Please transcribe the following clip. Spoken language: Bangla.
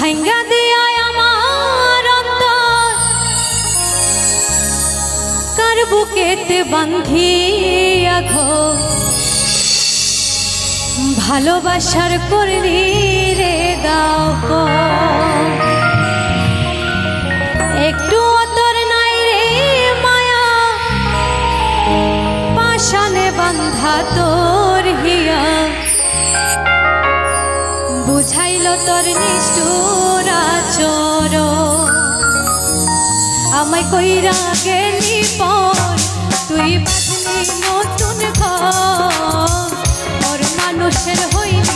ভাঙ্গা দিয়া আমার অন্তর কার বুকেতে বান্ধিয়া ঘো ভালোবাসার করলি রে দাও একটু অতর নাই রে মায়া পাশানে বান্ধা তোর হিয়া বুঝাইল তোর নিষ্ঠুর আচরণ আমায় কইরা গেলি পর তুই বাঁধলি নতুন ঘর মানুষের হইলি